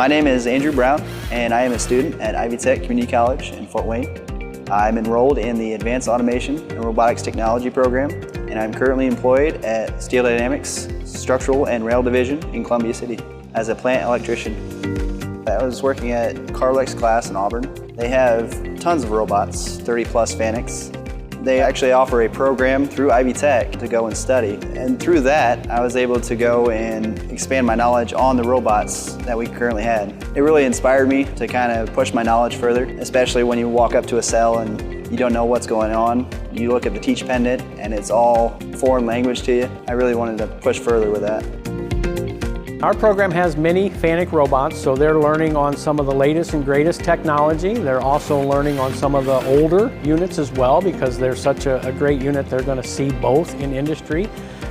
My name is Andrew Brown, and I am a student at Ivy Tech Community College in Fort Wayne. I'm enrolled in the Advanced Automation and Robotics Technology program, and I'm currently employed at Steel Dynamics Structural and Rail Division in Columbia City as a plant electrician. I was working at Carlex class in Auburn. They have tons of robots, 30 plus FANUCs. They actually offer a program through Ivy Tech to go and study. And through that, I was able to go and expand my knowledge on the robots that we currently had. It really inspired me to kind of push my knowledge further, especially when you walk up to a cell and you don't know what's going on. You look at the teach pendant and it's all foreign language to you. I really wanted to push further with that. Our program has many FANUC robots, so they're learning on some of the latest and greatest technology. They're also learning on some of the older units as well, because they're such a great unit. They're going to see both in industry.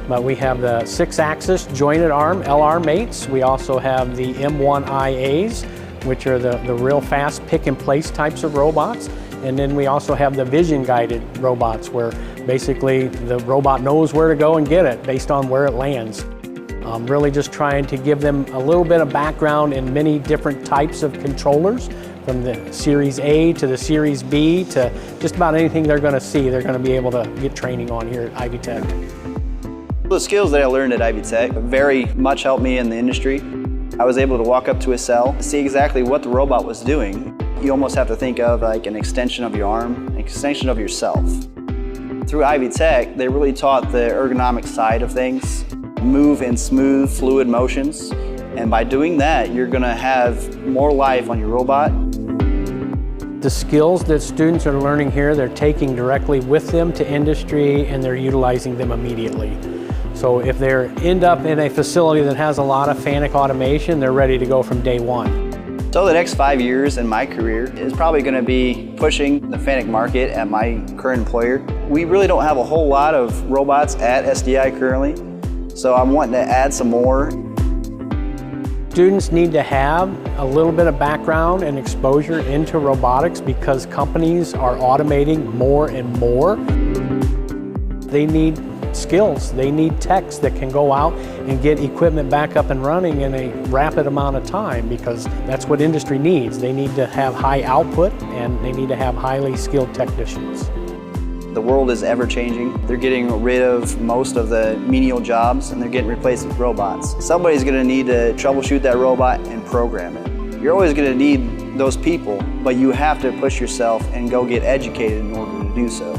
But we have the 6-axis jointed arm LR mates. We also have the M1IAs, which are the real fast pick and place types of robots. And then we also have the vision guided robots, where basically the robot knows where to go and get it based on where it lands. Really just trying to give them a little bit of background in many different types of controllers, from the Series A to the Series B to just about anything they're going to see. They're going to be able to get training on here at Ivy Tech. The skills that I learned at Ivy Tech very much helped me in the industry. I was able to walk up to a cell, see exactly what the robot was doing. You almost have to think of like an extension of your arm, an extension of yourself. Through Ivy Tech, they really taught the ergonomic side of things, move in smooth, fluid motions. And by doing that, you're going to have more life on your robot. The skills that students are learning here, they're taking directly with them to industry, and they're utilizing them immediately. So if they end up in a facility that has a lot of FANUC automation, they're ready to go from day one. So the next 5 years in my career is probably going to be pushing the FANUC market at my current employer. We really don't have a whole lot of robots at SDI currently, so I'm wanting to add some more. Students need to have a little bit of background and exposure into robotics, because companies are automating more and more. They need skills. They need techs that can go out and get equipment back up and running in a rapid amount of time, because that's what industry needs. They need to have high output, and they need to have highly skilled technicians. The world is ever changing. They're getting rid of most of the menial jobs, and they're getting replaced with robots. Somebody's going to need to troubleshoot that robot and program it. You're always going to need those people, but you have to push yourself and go get educated in order to do so.